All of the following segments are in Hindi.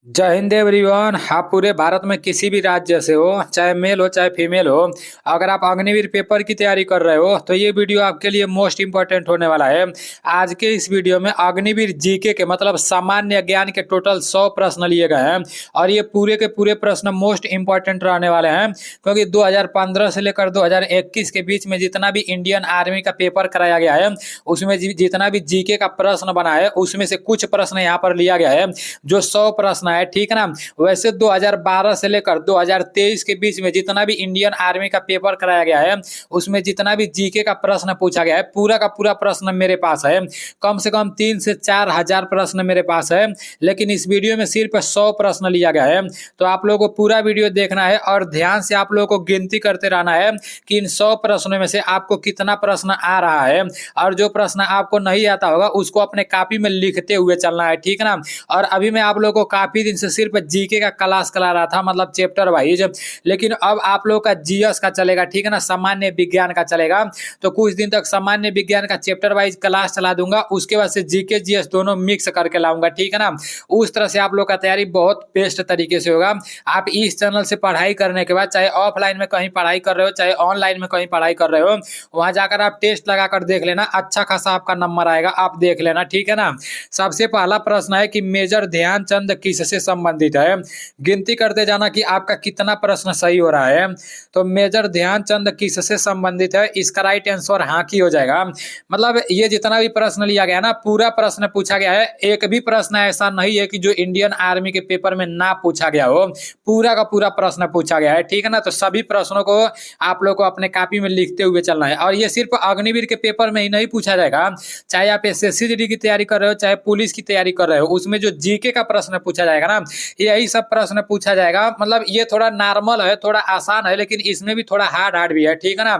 जय हिंद एवरीवन। आप पूरे भारत में किसी भी राज्य से हो, चाहे मेल हो चाहे फीमेल हो, अगर आप अग्निवीर पेपर की तैयारी कर रहे हो तो ये वीडियो आपके लिए मोस्ट इंपॉर्टेंट होने वाला है। आज के इस वीडियो में अग्निवीर जीके के मतलब सामान्य ज्ञान के टोटल 100 प्रश्न लिए गए हैं और ये पूरे के पूरे प्रश्न मोस्ट इंपॉर्टेंट रहने वाले हैं, क्योंकि 2015 से लेकर 2021 के बीच में जितना भी इंडियन आर्मी का पेपर कराया गया है उसमें जितना भी जीके का प्रश्न बना है उसमें से कुछ प्रश्न यहाँ पर लिया गया है जो 100 प्रश्न है, ठीक है ना। वैसे 2012 से लेकर 2023 के बीच में जितना भी इंडियन आर्मी का पेपर कराया गया है उसमें जितना भी जीके का प्रश्न पूछा गया है पूरा का पूरा प्रश्न मेरे पास है। कम से कम 3 से 4 हजार प्रश्न मेरे पास है, लेकिन इस वीडियो में सिर्फ 100 प्रश्न लिया गया है। तो आप लोगों को पूरा वीडियो देखना है और ध्यान से आप लोगों को गिनती करते रहना है कि इन 100 प्रश्नों में से आपको कितना प्रश्न आ रहा है, और जो प्रश्न आपको नहीं आता होगा उसको अपने कॉपी में लिखते हुए चलना है, ठीक है ना। और अभी मैं आप लोगों को काफी दिन से सिर्फ जीके का क्लास करा रहा था, मतलब चैप्टर वाइज, लेकिन अब आप लोग का जीएस का चलेगा, ठीक है ना, सामान्य विज्ञान का चलेगा। तो कुछ दिन तक सामान्य विज्ञान का चैप्टर वाइज क्लास चला दूंगा, उसके बाद से जीके जीएस दोनों मिक्स करके लाऊंगा, ठीक है ना। उस तरह से आप लोग का तैयारी बहुत बेस्ट तरीके से होगा। आप इस चैनल से पढ़ाई करने के बाद चाहे ऑफलाइन में कहीं पढ़ाई कर रहे हो चाहे ऑनलाइन में कहीं पढ़ाई कर रहे हो, वहां जाकर आप टेस्ट लगाकर देख लेना, अच्छा खासा आपका नंबर आएगा, आप देख लेना, ठीक है ना। सबसे पहला प्रश्न है कि मेजर ध्यानचंद किससे संबंधित है। गिनती करते जाना कि आपका कितना प्रश्न सही हो रहा है। तो मेजर ध्यानचंद किससे संबंधित है, इसका राइट आंसर हाँ की हो जाएगा। मतलब ये जितना भी प्रश्न लिया गया ना पूरा प्रश्न पूछा गया है, एक भी प्रश्न ऐसा नहीं है कि जो इंडियन आर्मी के पेपर में ना पूछा गया हो, पूरा का पूरा प्रश्न पूछा गया है, ठीक है ना। तो सभी प्रश्नों को आप लोग को अपने कॉपी में लिखते हुए चलना है, और ये सिर्फ अग्निवीर के पेपर में ही नहीं पूछा जाएगा। चाहे आप एसएससी जीडी की तैयारी कर रहे हो चाहे पुलिस की तैयारी कर रहे हो, उसमें जो जीके का प्रश्न पूछा जाएगा ना यही सब प्रश्न पूछा जाएगा। मतलब ये थोड़ा नॉर्मल है, थोड़ा आसान है, लेकिन इसमें भी थोड़ा हार्ड हार्ड भी है, ठीक है ना।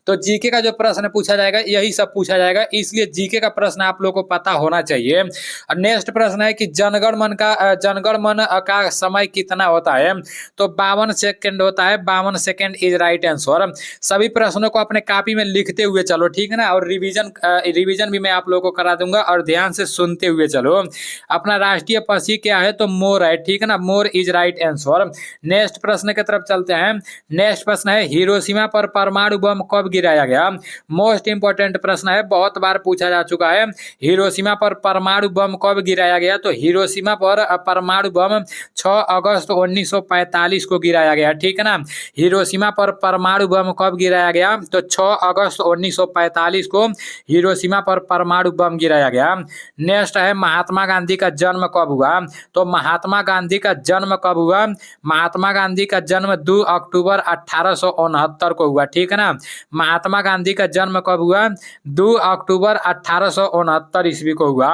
तो जीके का जो प्रश्न पूछा जाएगा यही सब पूछा जाएगा, इसलिए जीके का प्रश्न आप लोग को पता होना चाहिए। नेक्स्ट प्रश्न है कि जनगण मन का समय कितना होता है। तो 52 सेकंड होता है, 52 सेकंड इज राइट आंसर। सभी प्रश्नों को अपने कॉपी में लिखते हुए चलो, ठीक है ना, और रिवीजन भी मैं आप लोगों को करा दूंगा, और ध्यान से सुनते हुए चलो। अपना राष्ट्रीय पक्षी क्या है, तो मोर है, ठीक है ना, more is right answer. Next प्रश्न की तरफ चलते हैं। नेक्स्ट प्रश्न है हिरोशिमा पर परमाणु बम कब गिराया गया। मोस्ट इंपोर्टेंट प्रश्न है, बहुत बार पूछा जा चुका है। हिरोशिमा पर परमाणु बम कब गिराया गया, तो हिरोशिमा पर परमाणु बम 6 अगस्त 1945 को गिराया गया, ठीक है ना। हिरोशिमा पर परमाणु बम कब गिराया गया, तो 6 अगस्त 1945 को हिरोशिमा पर परमाणु बम गिराया गया। नेक्स्ट है महात्मा गांधी का जन्म कब हुआ। तो महात्मा गांधी का जन्म कब हुआ, महात्मा गांधी का जन्म 2 अक्टूबर 1869 को हुआ, ठीक है ना। महात्मा गांधी का जन्म कब हुआ, 2 अक्टूबर 1869 ईस्वी को हुआ।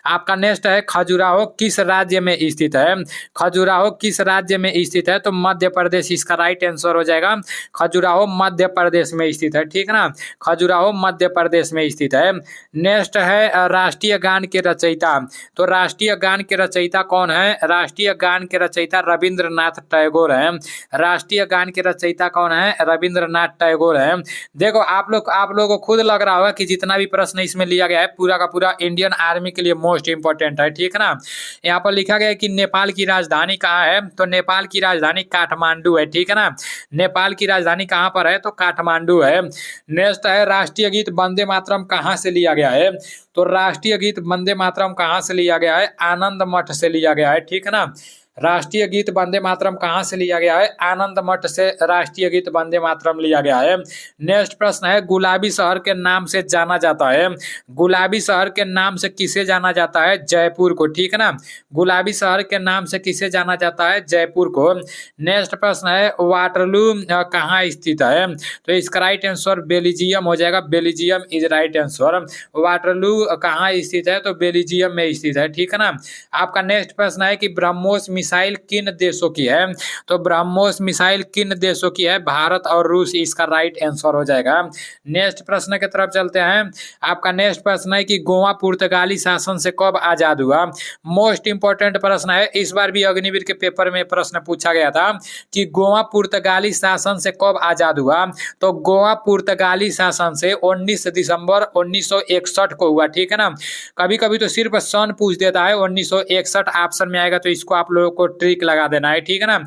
आपका नेक्स्ट है खजुराहो किस राज्य में स्थित है। खजुराहो किस राज्य में स्थित है, तो मध्य प्रदेश इसका राइट आंसर हो जाएगा। खजुराहो मध्य प्रदेश में स्थित है, ठीक है ना, खजुराहो मध्य प्रदेश में स्थित है। नेक्स्ट है राष्ट्रीय गान के रचयिता। तो राष्ट्रीय गान के रचयिता कौन है, राष्ट्रीय गान के रचयिता रविंद्रनाथ टैगोर है। राष्ट्रीय गान के रचयिता कौन है, रविंद्रनाथ टैगोर है। देखो आप लोग को खुद लग रहा होगा कि जितना भी प्रश्न इसमें लिया गया है पूरा का पूरा इंडियन आर्मी के लिए मोस्ट इंपोर्टेंट है, ठीक है ना। यहाँ पर लिखा गया है कि नेपाल की राजधानी कहाँ है, तो नेपाल की राजधानी काठमांडू है, ठीक है ना। नेपाल की राजधानी कहाँ पर है, तो काठमांडू है। नेक्स्ट है राष्ट्रीय गीत वंदे मातरम कहाँ से लिया गया है। तो राष्ट्रीय गीत वंदे मातरम कहाँ से लिया गया है, आनंद मठ से लिया गया है, ठीक है ना। राष्ट्रीय गीत वंदे मातरम कहाँ से लिया गया है, आनंद मठ से राष्ट्रीय गीत वंदे मातरम लिया गया है। नेक्स्ट प्रश्न है गुलाबी शहर के नाम से जाना जाता है। गुलाबी शहर के नाम से किसे जाना जाता है, जयपुर को, ठीक है ना। गुलाबी शहर के नाम से किसे जाना जाता है, जयपुर को। नेक्स्ट प्रश्न है वाटरलू कहाँ स्थित है। तो इसका राइट आंसर बेल्जियम हो जाएगा, Belgium is right answer. Waterloo कहाँ स्थित है, तो बेल्जियम में स्थित है, ठीक है ना। आपका नेक्स्ट प्रश्न है कि ब्रह्मोस मिसाइल किन देशों की है। तो ब्रह्मोस मिसाइल किन देशों की है, भारत और रूस, इसका राइट आंसर हो जाएगा। नेक्स्ट प्रश्न की तरफ चलते हैं। आपका नेक्स्ट प्रश्न है कि गोवा पुर्तगाली शासन से कब आजाद हुआ। मोस्ट इंपोर्टेंट प्रश्न है, इस बार भी अग्निवीर के पेपर में प्रश्न पूछा गया था कि गोवा पुर्तगाली शासन से कब आजाद हुआ। तो गोवा पुर्तगाली शासन से 19 दिसंबर 1961 को हुआ, ठीक है ना। कभी कभी तो सिर्फ सन पूछ देता है, 1961 ऑप्शन में आएगा, तो इसको आप लोगों को ट्रिक लगा देना है, ठीक है ना।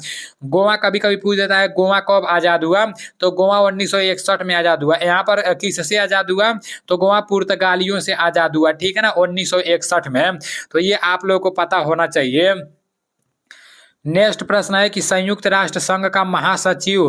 गोवा कभी कभी पूछ देता है गोवा कब आजाद हुआ, तो गोवा 1961 में आजाद हुआ। यहाँ पर किससे आजाद हुआ, तो गोवा पुर्तगालियों से आजाद हुआ, ठीक है ना, 1961 में। तो ये आप लोगों को पता होना चाहिए। नेक्स्ट प्रश्न है कि संयुक्त राष्ट्र संघ का महासचिव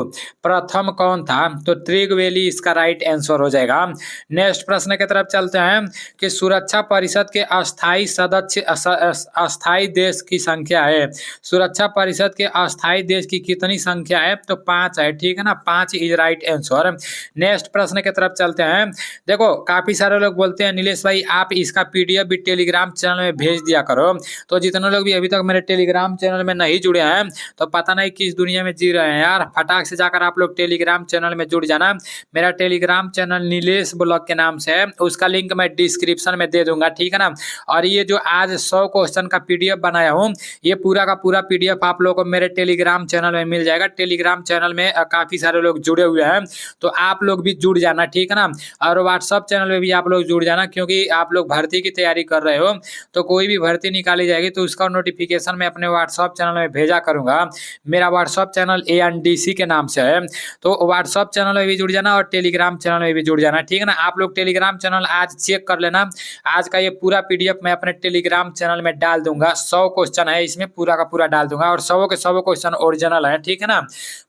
प्रथम कौन था, तो त्रिगवेली इसका राइट आंसर हो जाएगा। नेक्स्ट प्रश्न की तरफ चलते हैं कि सुरक्षा परिषद के अस्थाई सदस्य अस्थाई देश की संख्या है। सुरक्षा परिषद के अस्थाई देश की कितनी संख्या है, तो 5 है, ठीक है ना, 5 इज राइट आंसर। नेक्स्ट प्रश्न की तरफ चलते हैं। देखो काफी सारे लोग बोलते हैं नीलेश भाई आप इसका पीडीएफ भी टेलीग्राम चैनल में भेज दिया करो, तो जितने लोग भी अभी तक मेरे टेलीग्राम चैनल में नहीं जुड़े हैं तो पता नहीं किस दुनिया में जी रहे हैं यार। फटाक से जाकर आप लोग टेलीग्राम चैनल में जुड़ जाना। मेरा टेलीग्राम चैनल नीलेश ब्लॉग के नाम से है, उसका लिंक मैं डिस्क्रिप्शन में दे दूंगा, ठीक है ना। और ये जो आज 100 क्वेश्चन का पीडीएफ बनाया हूँ, ये पूरा का पूरा पीडीएफ आप लोगों को मेरे टेलीग्राम चैनल में मिल जाएगा। टेलीग्राम चैनल में काफी सारे लोग जुड़े हुए हैं, तो आप लोग भी जुड़ जाना, ठीक है ना। और व्हाट्सअप चैनल में भी आप लोग जुड़ जाना, क्योंकि आप लोग भर्ती की तैयारी कर रहे हो, तो कोई भी भर्ती निकाली जाएगी तो उसका नोटिफिकेशन मैं अपने व्हाट्सअप चैनल में भेजा करूंगा। मेरा व्हाट्सअप चैनल ANDC के नाम से है, तो व्हाट्सअप चैनल में भी जुड़ जाना और टेलीग्राम चैनल में भी जुड़ जाना, ठीक है ना। आप लोग टेलीग्राम चैनल आज चेक कर लेना, आज का ये पूरा पीडीएफ मैं अपने टेलीग्राम चैनल में डाल दूंगा। 100 क्वेश्चन है इसमें, पूरा का पूरा डाल दूंगा, और 100 के 100 क्वेश्चन ओरिजिनल है, ठीक है ना।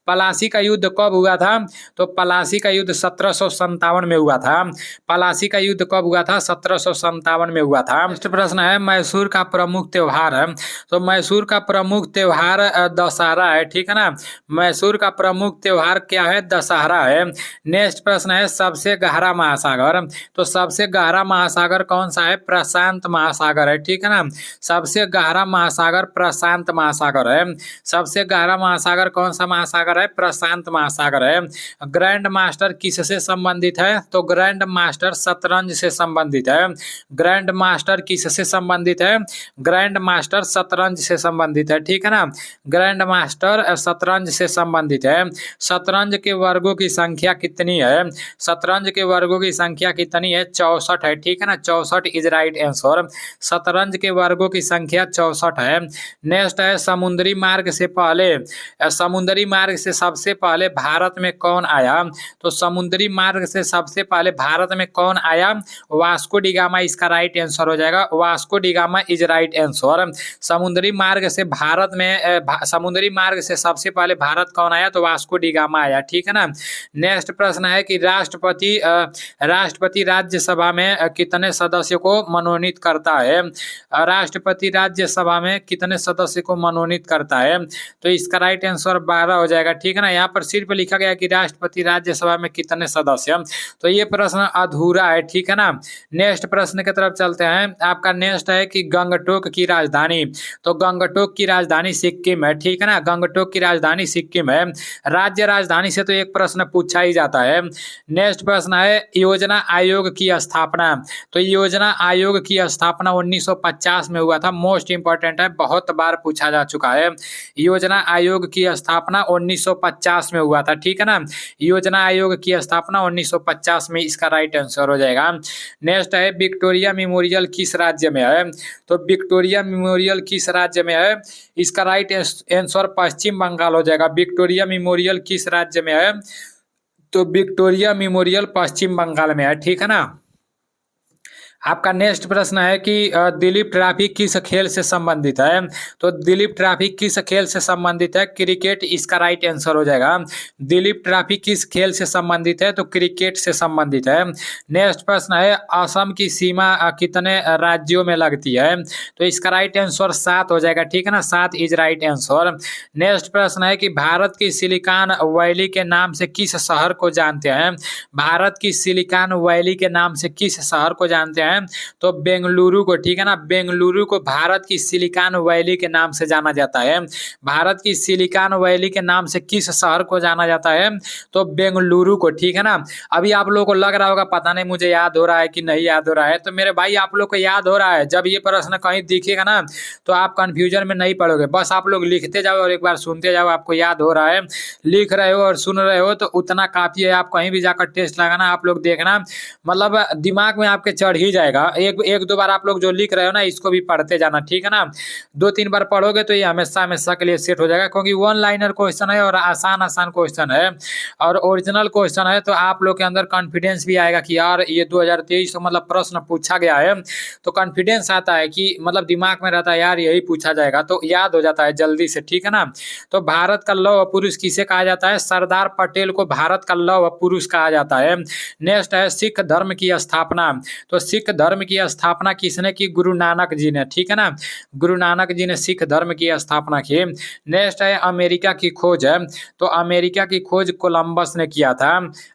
पलासी का युद्ध कब हुआ था, तो पलासी का युद्ध 1757 में हुआ था। पलासी का युद्ध कब हुआ था, 1757 में हुआ था। नेक्स्ट प्रश्न है मैसूर का प्रमुख त्योहार है, तो मैसूर का प्रमुख त्योहार दशहरा है, ठीक है ना। मैसूर का प्रमुख त्योहार क्या है, दशहरा है। नेक्स्ट प्रश्न है सबसे गहरा महासागर, तो सबसे गहरा महासागर कौन सा है, प्रशांत महासागर है, ठीक है ना। सबसे गहरा महासागर प्रशांत महासागर है। सबसे गहरा महासागर कौन सा महासागर है, प्रशांत महासागर है। ग्रैंड मास्टर किससे संबंधित है, तो ग्रैंड मास्टर शतरंज से संबंधित है। ग्रैंड मास्टर किससे संबंधित है, ग्रैंड मास्टर शतरंज से संबंधित है, ठीक है ना। ग्रैंड मास्टर शतरंज से संबंधित है। शतरंज के वर्गों की संख्या कितनी है, शतरंज के वर्गों की संख्या कितनी है, 64 है, ठीक है ना। 64 इज राइट आंसर। शतरंज के वर्गों की संख्या 64 है। नेक्स्ट है समुद्री मार्ग से पहले, समुद्री मार्ग से सबसे पहले भारत में कौन आया, तो समुद्री मार्ग से सबसे पहले भारत में कौन आया, वास्को डी गामा इसका राइट आंसर हो जाएगा। Vasco D gamma is right answer. समुद्री मार्ग से भारत में समुद्री मार्ग से सबसे पहले भारत कौन आया, तो वास्को डी गामा आया, ठीक है ना। नेक्स्ट प्रश्न है कि राष्ट्रपति राज्यसभा में कितने सदस्य को मनोनीत करता है। राष्ट्रपति राज्यसभा में कितने सदस्य को मनोनीत करता है, तो इसका राइट आंसर 12 हो जाएगा, ठीक है ना। यहाँ पर सिर्फ लिखा गया कि राष्ट्रपति राज्यसभा में कितने सदस्य, तो ये प्रश्न अधूरा है, ठीक है ना। नेक्स्ट प्रश्न की तरफ चलते हैं। आपका नेक्स्ट है कि गंगटोक की राजधानी, तो गंगटोक की राजधानी सिक्किम है, ठीक है ना। गंगटोक की राजधानी सिक्किम है। राज्य राजधानी से तो एक प्रश्न पूछा ही जाता है। नेक्स्ट प्रश्न है योजना आयोग की स्थापना, तो योजना आयोग की स्थापना 1950 में हुआ था। मोस्ट इंपॉर्टेंट है, बहुत बार पूछा जा चुका है। योजना आयोग की स्थापना 1950 में हुआ था, ठीक है ना। योजना आयोग की स्थापना 1950 में इसका राइट आंसर हो जाएगा। नेक्स्ट है विक्टोरिया मेमोरियल किस राज्य में है, तो विक्टोरिया मेमोरियल किस राज्य में है, इसका राइट आंसर पश्चिम बंगाल हो जाएगा। विक्टोरिया मेमोरियल किस राज्य में है, तो विक्टोरिया मेमोरियल पश्चिम बंगाल में है, ठीक है ना। आपका नेक्स्ट प्रश्न है कि दिलीप ट्रॉफी किस खेल से संबंधित है, तो दिलीप ट्रॉफी किस खेल से संबंधित है, क्रिकेट इसका राइट आंसर हो जाएगा। दिलीप ट्रॉफी किस खेल से संबंधित है, तो क्रिकेट से संबंधित है। नेक्स्ट प्रश्न है असम की सीमा कितने राज्यों में लगती है, तो इसका राइट आंसर 7 हो जाएगा, ठीक है ना। 7 इज राइट आंसर। नेक्स्ट प्रश्न है कि भारत की सिलिकॉन वैली के नाम से किस शहर को जानते हैं, भारत की सिलिकॉन वैली के नाम से किस शहर को जानते हैं, तो बेंगलुरु को, ठीक है ना। बेंगलुरु को भारत की सिलिकॉन वैली के नाम से जाना जाता है। भारत की सिलिकॉन वैली के नाम से किस शहर को जाना जाता है, तो बेंगलुरु को, ठीक है ना। अभी आप लोगों को लग रहा होगा पता नहीं मुझे याद हो रहा है कि नहीं याद हो रहा है, तो मेरे भाई आप लोग को याद हो रहा है। जब ये प्रश्न कहीं दिखेगा ना तो आप कंफ्यूजन में नहीं पड़ोगे, बस आप लोग लिखते जाओ और एक बार सुनते जाओ, आपको याद हो रहा है। लिख रहे हो और सुन रहे हो तो उतना काफी है। आप कहीं भी जाकर टेस्ट लगाना, आप लोग देखना, मतलब दिमाग में आपके चढ़ ही जाएगा। एक एक दो बार आप लोग जो लिख रहे हो ना इसको भी पढ़ते जाना, ठीक है ना। 2-3 बार पढ़ोगे तो ये हमेशा हमेशा के लिए सेट हो जाएगा, क्योंकि वन लाइनर क्वेश्चन है और आसान आसान क्वेश्चन है और ओरिजिनल क्वेश्चन है। तो आप लोग के अंदर कॉन्फिडेंस भी आएगा कि यार ये 2023 मतलब प्रश्न पूछा गया है, तो कॉन्फिडेंस आता है कि मतलब दिमाग में रहता है यार यही पूछा जाएगा, तो याद हो जाता है जल्दी से, ठीक है ना। तो भारत का लौह पुरुष किसे कहा जाता है? सरदार पटेल को भारत का लौह पुरुष कहा जाता है। नेक्स्ट है सिख धर्म की स्थापना। तो सिख धर्म की स्थापना किसने की? गुरु नानक जी ने, ठीक है ना। गुरु नानक जी ने सिख धर्म की स्थापना की। नेक्स्ट है अमेरिका की खोज है। तो अमेरिका की खोज कोलंबस ने किया था।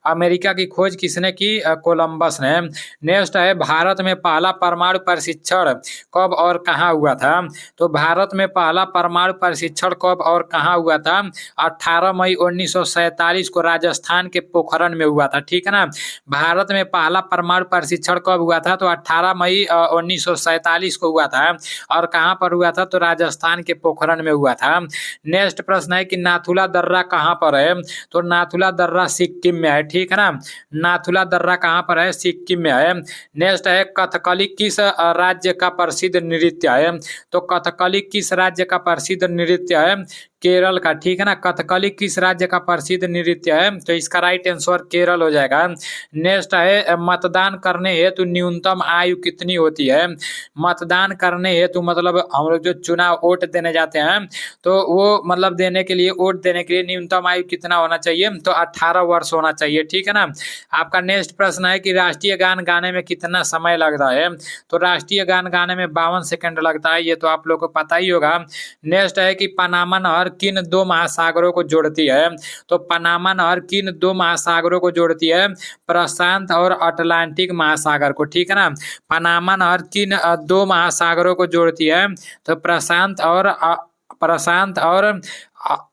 अमेरिका की खोज किसने की? कोलंबस ने। नेक्स्ट है भारत में पहला परमाणु प्रशिक्षण कब और कहाँ हुआ था? तो भारत में पहला परमाणु प्रशिक्षण कब और कहाँ हुआ था? 18 मई 1947 को राजस्थान के पोखरण में हुआ था, ठीक है ना। भारत में पहला परमाणु प्रशिक्षण कब हुआ था? तो 18 मई 1947 को हुआ था। और कहाँ पर हुआ था? तो राजस्थान के पोखरण में हुआ था। नेक्स्ट प्रश्न है कि नाथुला दर्रा कहाँ पर है? तो नाथुला दर्रा सिक्किम में है, ठीक है ना। नाथुला दर्रा कहाँ पर है? सिक्किम में है। नेक्स्ट है कथकली किस राज्य का प्रसिद्ध नृत्य है? तो कथकली किस राज्य का प्रसिद्ध नृत्य है? केरल का, ठीक है ना। कथकली किस राज्य का प्रसिद्ध नृत्य है? तो इसका राइट आंसर केरल हो जाएगा। नेक्स्ट है मतदान करने हेतु न्यूनतम आयु कितनी होती है? मतदान करने हेतु मतलब हम लोग जो चुनाव वोट देने जाते हैं तो वो मतलब देने के लिए वोट देने के लिए न्यूनतम आयु कितना होना चाहिए? तो 18 वर्ष होना चाहिए, ठीक है ना। आपका नेक्स्ट प्रश्न है कि राष्ट्रीय गान गाने में कितना समय लगता है? तो राष्ट्रीय गान गाने में 52 सेकंड लगता है, ये तो आप लोग को पता ही होगा। नेक्स्ट है कि पनामा नहर किन दो महासागरों को जोड़ती है? तो पनामा नहर किन दो महासागरों को जोड़ती है? प्रशांत और अटलांटिक महासागर को, ठीक है ना। पनामा नहर किन दो महासागरों को जोड़ती है? तो प्रशांत और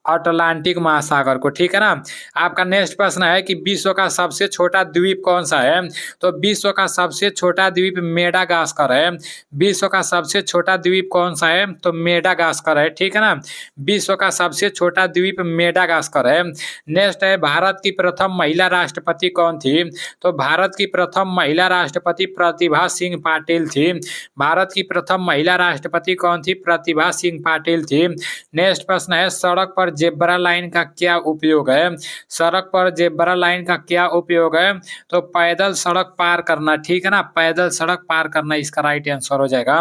अटलांटिक महासागर को, ठीक है ना। आपका नेक्स्ट प्रश्न है कि विश्व का सबसे छोटा द्वीप कौन सा है? तो विश्व का सबसे छोटा द्वीप मेडागास्कर है। विश्व का सबसे छोटा द्वीप कौन सा है? तो मेडागास्कर है, ठीक है ना। विश्व का सबसे छोटा द्वीप मेडागास्कर है। नेक्स्ट है भारत की प्रथम महिला राष्ट्रपति कौन थी? तो भारत की प्रथम महिला राष्ट्रपति प्रतिभा सिंह पाटिल थी। भारत की प्रथम महिला राष्ट्रपति कौन थी? प्रतिभा सिंह पाटिल थी। नेक्स्ट प्रश्न है सड़क पर जेब्रा लाइन का क्या उपयोग है? सड़क पर जेब्रा लाइन का क्या उपयोग है? तो पैदल सड़क पार करना, ठीक है ना। पैदल सड़क पार करना इसका राइट आंसर हो जाएगा।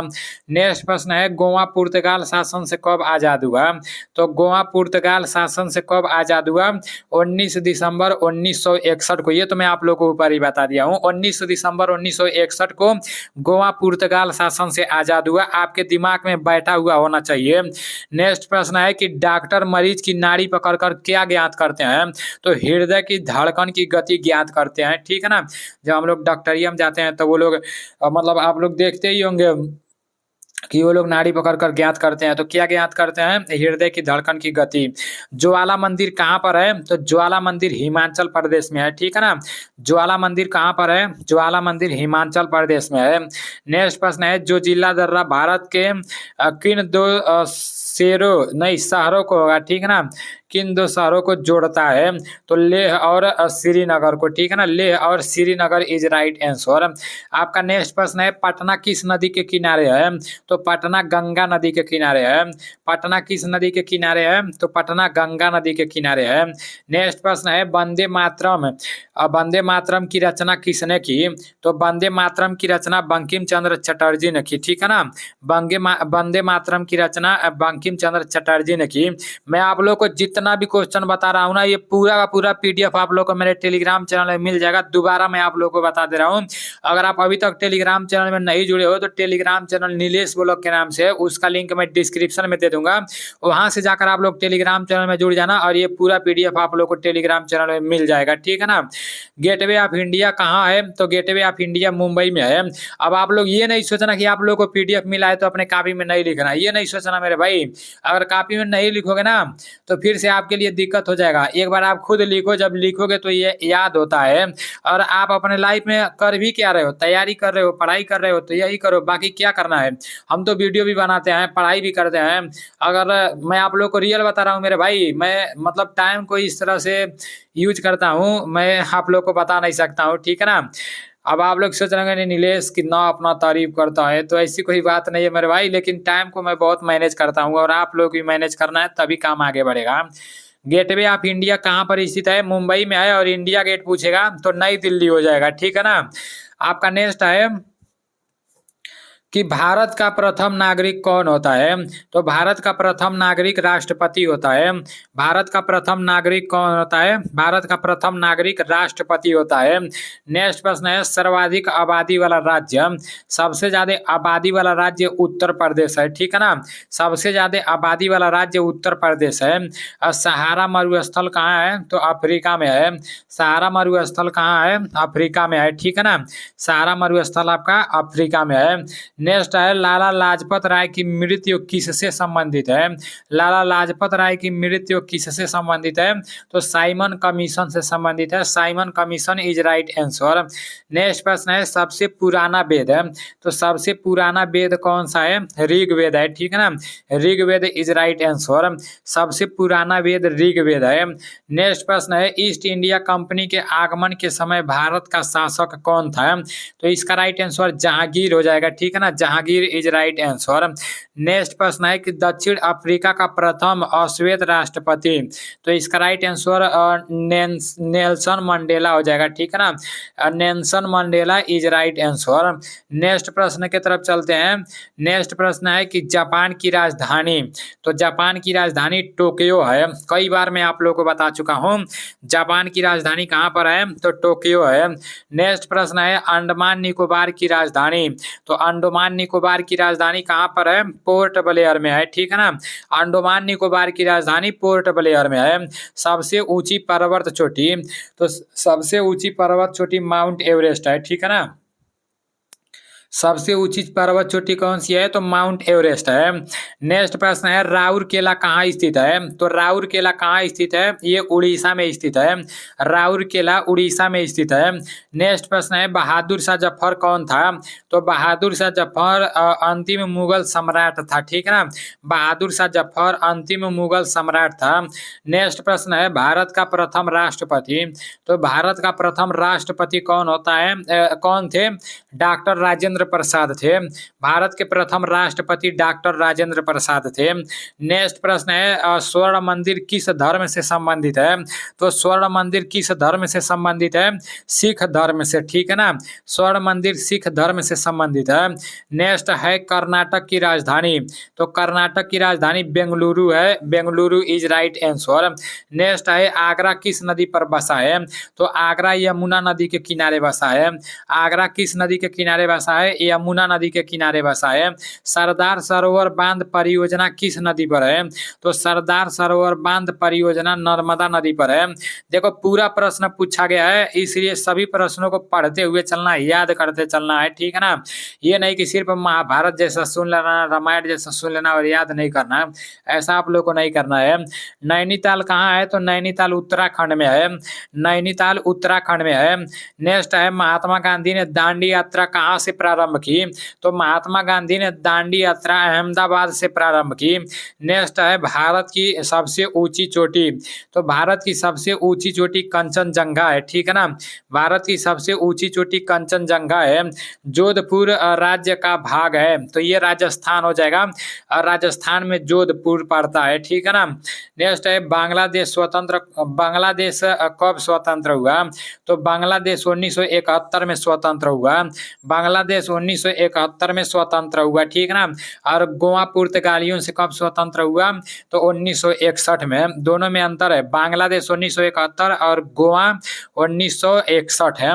नेक्स्ट प्रश्न है गोवा पुर्तगाल शासन से कब आजाद हुआ? तो गोवा पुर्तगाल शासन से कब आजाद हुआ? 19 दिसंबर 1961 को। ये तो मैं आप लोगों को ऊपर ही बता दिया हूँ। 19 दिसंबर 1961 को गोवा पुर्तगाल शासन से आजाद हुआ, आपके दिमाग में बैठा हुआ होना चाहिए। नेक्स्ट प्रश्न है कि डॉक्टर मरीज की नाड़ी पकड़कर क्या ज्ञात करते हैं? तो हृदय की धड़कन की गति ज्ञात करते हैं, ठीक है ना। जब हम लोग डॉक्टरियम जाते हैं तो वो लोग मतलब आप लोग देखते ही होंगे कि वो लोग नाड़ी पकड़कर ज्ञात करते हैं। तो क्या ज्ञात करते हैं? हृदय की धड़कन की गति। ज्वाला मंदिर कहाँ पर है? तो ज्वाला मंदिर हिमाचल प्रदेश में है, ठीक है ना। ज्वाला मंदिर कहाँ पर है? ज्वाला मंदिर हिमाचल प्रदेश में है। नेक्स्ट प्रश्न है जो जिला दर्रा भारत के किन दो शहरों को होगा, ठीक है ना। किन दो शहरों को जोड़ता है? तो लेह और श्रीनगर को, ठीक है ना। लेह और श्रीनगर इज राइट आंसर। आपका नेक्स्ट प्रश्न है पटना किस नदी के किनारे है? तो पटना गंगा नदी के किनारे है। पटना किस नदी के किनारे है? तो पटना गंगा नदी के किनारे है। नेक्स्ट प्रश्न है वंदे मातरम की रचना किसने की? तो वंदे मातरम की रचना बंकिम चंद्र चटर्जी ने की, ठीक है ना। वंदे मातरम की रचना बंकिम चंद्र चटर्जी ने की। मैं आप लोग को जितना भी क्वेश्चन बता रहा हूँ ना ये पूरा का पूरा पीडीएफ आप लोग को मेरे टेलीग्राम चैनल में मिल जाएगा। दोबारा मैं आप लोग को बता दे रहा हूँ, अगर आप अभी तक टेलीग्राम चैनल में नहीं जुड़े हो तो टेलीग्राम चैनल नीलेश ब्लॉग के नाम से, उसका लिंक मैं डिस्क्रिप्शन में दे दूंगा। वहां से जाकर आप लोग टेलीग्राम चैनल में जुड़ जाना और ये पूरा पीडीएफ आप लोग को टेलीग्राम चैनल में मिल जाएगा, ठीक है ना। गेटवे ऑफ इंडिया कहाँ है? तो गेटवे ऑफ इंडिया मुंबई में है। अब आप लोग ये नहीं सोचना कि आप लोग को पीडीएफ मिला है तो अपने कॉपी में नहीं लिखना, ये नहीं सोचना मेरे भाई। अगर कॉपी में नहीं लिखोगे ना तो फिर से आपके लिए दिक्कत हो जाएगा। एक बार आप खुद लिखो, जब लिखोगे तो ये याद होता है। और आप अपने लाइफ में कर भी क्या रहे हो? तैयारी कर रहे हो, पढ़ाई कर रहे हो तो यही करो, बाकी क्या करना है। हम तो वीडियो भी बनाते हैं, पढ़ाई भी करते हैं। अगर मैं आप लोग को रियल बता रहा हूँ मेरे भाई, मैं मतलब टाइम को इस तरह से यूज करता हूँ, मैं आप लोग को बता नहीं सकता हूँ, ठीक है ना। अब आप लोग सोच रहे होंगे नीलेश कितना अपना तारीफ करता है, तो ऐसी कोई बात नहीं है मेरे भाई, लेकिन टाइम को मैं बहुत मैनेज करता हूँ और आप लोग भी मैनेज करना है तभी काम आगे बढ़ेगा। गेटवे ऑफ इंडिया कहाँ पर स्थित है? मुंबई में है, और इंडिया गेट पूछेगा तो नई दिल्ली हो जाएगा, ठीक है ना। आपका नेक्स्ट है कि भारत का प्रथम नागरिक कौन होता है? तो भारत का प्रथम नागरिक राष्ट्रपति होता है। भारत का प्रथम नागरिक कौन होता है? भारत का प्रथम नागरिक राष्ट्रपति होता है। नेक्स्ट प्रश्न है सर्वाधिक आबादी वाला राज्य। सबसे ज्यादा आबादी वाला राज्य उत्तर प्रदेश है, ठीक है ना। सबसे ज्यादा आबादी वाला राज्य उत्तर प्रदेश है। और सहारा मरुस्थल कहाँ है? तो अफ्रीका में है। सहारा मरुस्थल कहाँ है? अफ्रीका में है, ठीक है ना। सहारा मरुस्थल आपका अफ्रीका में है। नेक्स्ट है लाला लाजपत राय की मृत्यु किससे संबंधित है? लाला लाजपत राय की मृत्यु किससे संबंधित है? तो साइमन कमीशन से संबंधित है। Simon commission is right answer. Next प्रश्न है सबसे पुराना वेद है, तो सबसे पुराना वेद कौन सा है? ऋग्वेद है, ठीक है ना। Rigveda is right answer. सबसे पुराना वेद ऋग्वेद है। नेक्स्ट प्रश्न है ईस्ट इंडिया कंपनी के आगमन के समय भारत का शासक कौन था? तो इसका राइट आंसर जहांगीर हो जाएगा, ठीक है ना। Jahangir is right answer. Next प्रश्न है कि दक्षिण अफ्रीका का प्रथम अश्वेत राष्ट्रपति, तो इसका राइट आंसर नेल्सन मंडेला हो जाएगा, ठीक है ना। Nelson Mandela is right answer. Next प्रश्न की तरफ चलते हैं। नेक्स्ट प्रश्न है कि जापान की राजधानी, तो जापान की राजधानी टोक्यो है। कई बार मैं आप लोगों को बता चुका हूं जापान की राजधानी कहां पर है, तो टोक्यो है। नेक्स्ट प्रश्न है अंडमान निकोबार की राजधानी, तो अंडमान निकोबार की राजधानी कहां पर है? पोर्ट ब्लेयर में है, ठीक है ना। अंडमान निकोबार की राजधानी पोर्ट ब्लेयर में है। सबसे ऊंची पर्वत चोटी, तो सबसे ऊंची पर्वत चोटी माउंट एवरेस्ट है, ठीक है ना। सबसे ऊंची पर्वत चोटी कौन सी है? तो माउंट एवरेस्ट है। नेक्स्ट प्रश्न है राउरकेला कहाँ स्थित है? तो राउरकेला कहाँ स्थित है? ये उड़ीसा में स्थित है। राउरकेला उड़ीसा में स्थित है। नेक्स्ट प्रश्न है बहादुर शाह जफर कौन था? तो बहादुर शाह जफर अंतिम मुगल सम्राट था, ठीक है ना। बहादुर शाह जफर अंतिम मुगल सम्राट था। नेक्स्ट प्रश्न है भारत का प्रथम राष्ट्रपति, तो भारत का प्रथम राष्ट्रपति कौन होता है? कौन थे? डॉक्टर राजेंद्र प्रसाद थे। भारत के प्रथम राष्ट्रपति डॉक्टर राजेंद्र प्रसाद थे। नेक्स्ट प्रश्न है स्वर्ण मंदिर किस धर्म से संबंधित है? तो स्वर्ण मंदिर किस धर्म से संबंधित है? सिख धर्म से, ठीक है ना। स्वर्ण मंदिर सिख धर्म से संबंधित है। नेक्स्ट है कर्नाटक की राजधानी, तो कर्नाटक की राजधानी बेंगलुरु है। Bengaluru is right answer. Next है आगरा किस नदी पर बसा है? तो आगरा यमुना नदी के किनारे बसा है। आगरा किस नदी के किनारे बसा है? यमुना नदी के किनारे बसा है। सरदार सरोवर बांध परियोजना किस नदी पर है? तो सरदार सरोवर बांध परियोजना नर्मदा नदी पर है। देखो पूरा प्रश्न पूछा गया है, इसलिए सभी प्रश्नों को पढ़ते हुए चलना है, याद करते चलना है, ठीक है ना। ये नहीं कि सिर्फ महाभारत जैसा सुन लेना, रामायण जैसा सुन लेना और याद नहीं करना है, ऐसा आप लोग को नहीं करना है। नैनीताल कहाँ है? तो नैनीताल उत्तराखंड में है। नैनीताल उत्तराखंड में है। नेक्स्ट है महात्मा गांधी ने दांडी यात्रा कहाँ से प्रारंभ की? तो महात्मा गांधी ने दांडी यात्रा अहमदाबाद से प्रारंभ की। नेक्स्ट है भारत की सबसे ऊंची चोटी, तो भारत की सबसे ऊंची चोटी कंचनजंगा है, ठीक है ना। भारत की सबसे ऊंची चोटी कंचनजंगा है। जोधपुर राज्य का भाग है, तो ये राजस्थान हो जाएगा। राजस्थान में जोधपुर पड़ता है, ठीक है ना। नेक्स्ट है बांग्लादेश स्वतंत्र, बांग्लादेश कब स्वतंत्र हुआ? तो बांग्लादेश 1971 में स्वतंत्र हुआ। बांग्लादेश 1971 में स्वतंत्र हुआ, ठीक है ना। और गोवा पुर्तगालियों से कब स्वतंत्र हुआ? तो 1961 में। दोनों में अंतर है, बांग्लादेश 1971 और गोवा 1961 है।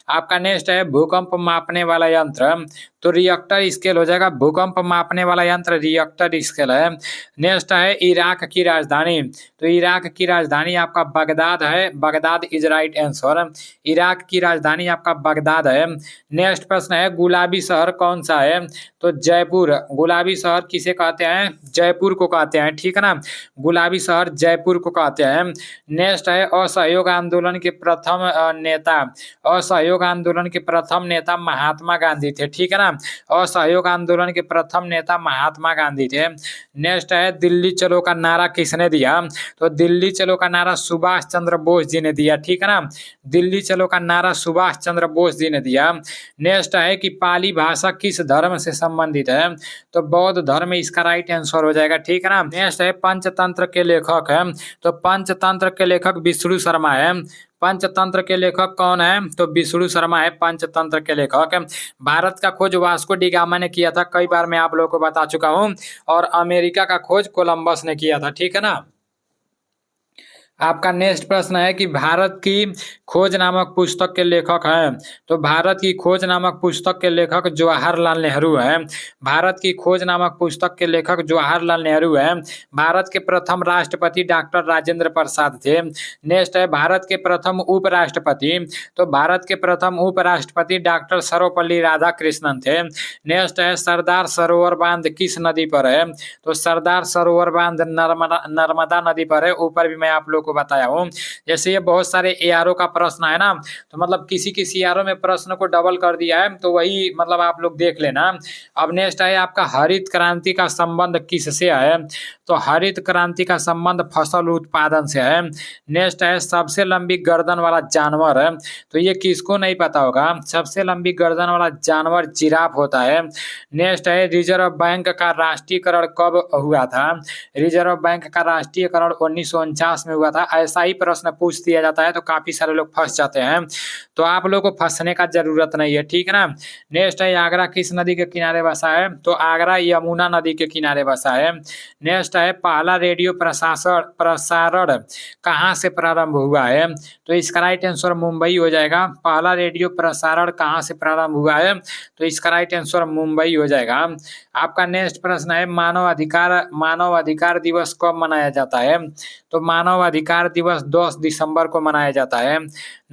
आपका नेक्स्ट है भूकंप मापने वाला यंत्र, तो रिएक्टर स्केल हो जाएगा। भूकंप मापने वाला यंत्र रिएक्टर स्केल है। नेक्स्ट है इराक की राजधानी, तो इराक की राजधानी आपका बगदाद है। Baghdad is right answer. Iraq की राजधानी आपका बगदाद है। नेक्स्ट प्रश्न है गुलाबी शहर कौन सा है? तो जयपुर। गुलाबी शहर किसे कहते हैं? जयपुर को कहते हैं, ठीक है ना। गुलाबी शहर जयपुर को कहते हैं। नेक्स्ट है असहयोग आंदोलन के प्रथम नेता। असहयोग आंदोलन के प्रथम नेता महात्मा गांधी थे, ठीक है ना। असहयोग आंदोलन के प्रथम नेता महात्मा गांधी थे। नेक्स्ट है दिल्ली चलो का नारा किसने दिया, तो दिल्ली चलो का नारा सुभाष चंद्र बोस जी ने दिया, ठीक है ना। दिल्ली चलो का नारा सुभाष चंद्र बोस जी ने दिया। नेक्स्ट है कि पाली भाषा किस धर्म से संबंधित है, तो बौद्ध धर्म इसका राइट आंसर हो जाएगा, ठीक है ना। नेक्स्ट है पंचतंत्र के लेखक है, तो पंचतंत्र के लेखक विष्णु शर्मा है। पंचतंत्र के लेखक कौन है, तो विष्णु शर्मा है पंचतंत्र के लेखक। भारत का खोज वास्को डी गामा ने किया था, कई बार मैं आप लोगों को बता चुका हूं, और अमेरिका का खोज कोलंबस ने किया था, ठीक है ना। आपका नेक्स्ट प्रश्न है कि भारत की खोज नामक पुस्तक के लेखक हैं, तो भारत की खोज नामक पुस्तक के लेखक जवाहरलाल नेहरू हैं। भारत की खोज नामक पुस्तक के लेखक जवाहरलाल नेहरू हैं। भारत के प्रथम राष्ट्रपति डॉक्टर राजेंद्र प्रसाद थे। नेक्स्ट है भारत के प्रथम उपराष्ट्रपति, तो भारत के प्रथम उपराष्ट्रपति डॉक्टर सर्वपल्ली राधाकृष्णन थे। नेक्स्ट है सरदार सरोवर बांध किस नदी पर है, तो सरदार सरोवर बांध नर्मदा नदी पर है, ऊपर भी मैं आप लोग को बताया हूं। जैसे ये बहुत सारे एआरओ का प्रश्न है ना, तो मतलब किसी किसी एआरओ में प्रश्न को डबल कर दिया है, तो वही मतलब आप लोग देख लेना। अब नेक्स्ट है आपका हरित क्रांति का संबंध किससे है, तो हरित क्रांति का संबंध फसल उत्पादन से है। नेक्स्ट है सबसे लंबी गर्दन वाला जानवर है, तो ये किसको नहीं पता होगा, सबसे लंबी गर्दन वाला जानवर जिराफ होता है। नेक्स्ट है रिजर्व बैंक का राष्ट्रीयकरण कब हुआ था, रिजर्व बैंक का राष्ट्रीयकरण 1949 में हुआ था। ऐसा ही प्रश्न पूछ दिया जाता है तो काफी सारे लोग फंस जाते हैं, तो आप लोग को फंसने का जरूरत नहीं है, ठीक है ना। नेक्स्ट है आगरा किस नदी के किनारे बसा है, तो आगरा यमुना नदी के किनारे बसा है। नेक्स्ट है पहला रेडियो प्रसारण कहाँ से प्रारंभ हुआ है, तो इसका राइट आंसर मुंबई हो जाएगा। पहला रेडियो प्रसारण कहाँ से प्रारंभ हुआ है, तो इसका राइट आंसर मुंबई हो जाएगा। आपका नेक्स्ट प्रश्न है मानव अधिकार दिवस कब मनाया जाता है, तो मानव अधिकार दिवस 10 दिसंबर को मनाया जाता है।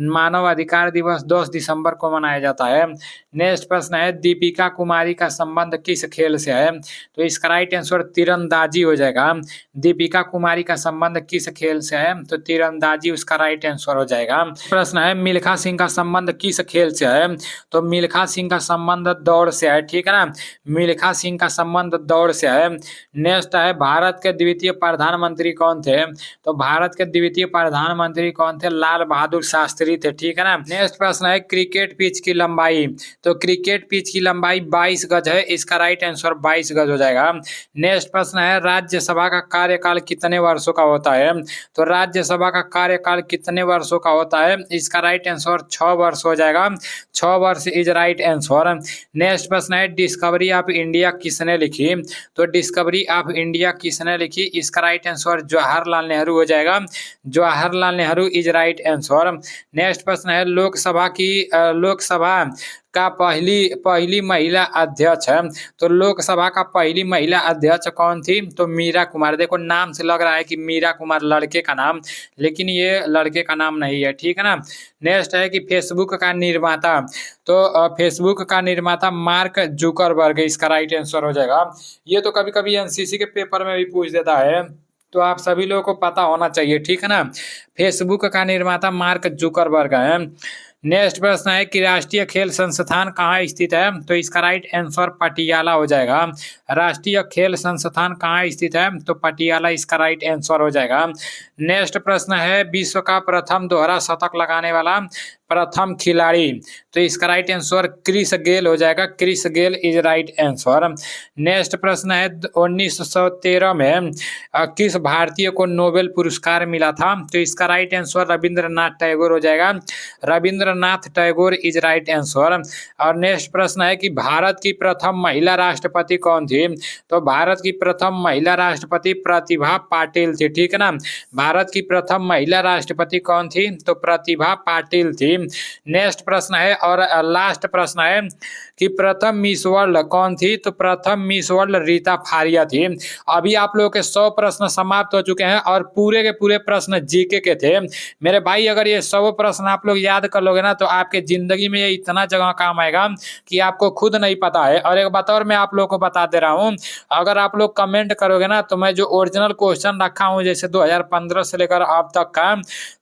मानव अधिकार दिवस 10 दिसंबर को मनाया जाता है। नेक्स्ट प्रश्न है दीपिका कुमारी का संबंध किस खेल से है, तो इसका राइट आंसर तीरंदाजी हो जाएगा। दीपिका कुमारी का संबंध किस खेल से है, तो तीरंदाजी उसका राइट आंसर हो जाएगा। प्रश्न है मिल्खा सिंह का संबंध किस खेल से है, तो मिल्खा सिंह का संबंध दौड़ से है, ठीक है ना। मिल्खा सिंह का संबंध दौड़ से है। नेक्स्ट है भारत के द्वितीय प्रधानमंत्री कौन थे, तो भारत के द्वितीय प्रधानमंत्री कौन थे, लाल बहादुर शास्त्री थे, ठीक है ना। नेक्स्ट प्रश्न है क्रिकेट पिच की लंबाई, तो क्रिकेट पिच की लंबाई 22 गज है, इसका राइट आंसर 22 गज हो जाएगा। नेक्स्ट प्रश्न है राज्यसभा का कार्यकाल कितने वर्षों का होता है, तो राज्यसभा का कार्यकाल कितने वर्षों का होता है, इसका राइट आंसर 6 वर्ष हो जाएगा। 6 वर्ष इज राइट आंसर। नेक्स्ट प्रश्न है डिस्कवरी ऑफ इंडिया किसने लिखी, तो डिस्कवरी ऑफ इंडिया किसने लिखी, इसका राइट आंसर जवाहरलाल नेहरू हो जाएगा। Jawaharlal Nehru is right answer. Next प्रश्न है लोकसभा का पहली महिला अध्यक्ष है, तो लोकसभा का पहली महिला अध्यक्ष कौन थी, तो मीरा कुमार। देखो नाम से लग रहा है कि मीरा कुमार लड़के का नाम, लेकिन ये लड़के का नाम नहीं है, ठीक है ना। नेक्स्ट है कि फेसबुक का निर्माता, तो फेसबुक का निर्माता मार्क जुकरबर्ग, इसका राइट आंसर हो जाएगा। ये तो कभी कभी एनसीसी के पेपर में भी पूछ देता है, तो आप सभी लोगों को पता होना चाहिए, ठीक है ना। फेसबुक का निर्माता मार्क जुकरबर्ग है। नेक्स्ट प्रश्न है कि राष्ट्रीय खेल संस्थान कहाँ स्थित है, तो इसका राइट आंसर पटियाला हो जाएगा। राष्ट्रीय खेल संस्थान कहाँ स्थित है, तो पटियाला इसका राइट आंसर हो जाएगा। नेक्स्ट प्रश्न है विश्व का प्रथम दोहरा शतक लगाने वाला प्रथम खिलाड़ी, तो इसका राइट आंसर क्रिस गेल हो जाएगा। Chris Gayle is right answer. Next प्रश्न है 1913 में किस भारतीय को नोबेल पुरस्कार मिला था, तो इसका राइट आंसर रविंद्रनाथ टैगोर हो जाएगा। Rabindranath Tagore is right answer. और नेक्स्ट प्रश्न है कि भारत की प्रथम महिला राष्ट्रपति कौन थी, तो भारत की प्रथम महिला राष्ट्रपति प्रतिभा पाटिल थी, ठीक है ना। भारत की प्रथम महिला राष्ट्रपति कौन थी, तो प्रतिभा पाटिल थी। नेक्स्ट प्रश्न है और लास्ट प्रश्न है कि प्रथम मिस वर्ल्ड कौन थी, तो प्रथम मिस वर्ल्ड रीता फारिया थी। अभी आप लोगों के 100 प्रश्न समाप्त हो चुके हैं और पूरे के पूरे प्रश्न जीके के थे मेरे भाई। अगर ये 100 प्रश्न आप लोग याद कर लोगे ना, तो आपके जिंदगी में ये इतना जगह काम आएगा कि आपको खुद नहीं पता है। और एक बात और मैं आप लोगों को बता दे रहा हूँ, अगर आप लोग कमेंट करोगे ना, तो मैं जो ओरिजिनल क्वेश्चन रखा हूँ जैसे 2015 से लेकर अब तक का,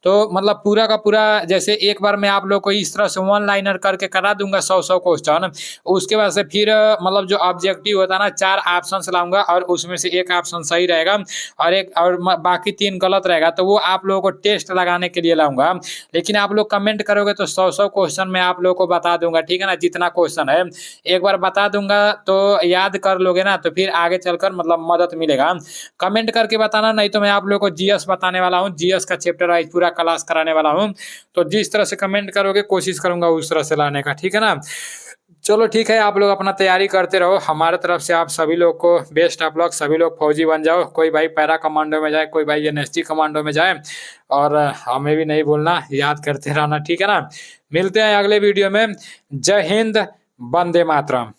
तो मतलब पूरा का पूरा, जैसे एक बार मैं आप लोग को इस तरह से वन लाइनर करके करा दूंगा 100 क्वेश्चन। उसके बाद से फिर मतलब जो ऑब्जेक्टिव होता है ना 4 ऑप्शन लाऊंगा और उसमें से एक ऑप्शन सही रहेगा और बाकी 3 गलत रहेगा, तो वो आप लोगों को टेस्ट लगाने के लिए लाऊंगा। लेकिन आप लोग कमेंट करोगे तो 100 क्वेश्चन मैं आप लोग को बता दूंगा, ठीक है ना। जितना क्वेश्चन है एक बार बता दूंगा तो याद कर लोगे ना, तो फिर आगे चलकर मतलब मदद मिलेगा। कमेंट करके बताना, नहीं तो मैं आप लोग को जीएस बताने वाला हूँ, जीएस का चैप्टर वाइज पूरा क्लास कराने वाला हूँ। तो जिस तरह से कमेंट करोगे कोशिश करूंगा उस तरह से लाने का, ठीक है ना। चलो ठीक है, आप लोग अपना तैयारी करते रहो। हमारे तरफ से आप सभी लोग को बेस्ट ऑफ लक। सभी लोग फौजी बन जाओ, कोई भाई पैरा कमांडो में जाए, कोई भाई एनएसजी कमांडो में जाए। और हमें भी नहीं भूलना, याद करते रहना, ठीक है ना। मिलते हैं अगले वीडियो में। जय हिंद, वंदे मातरम।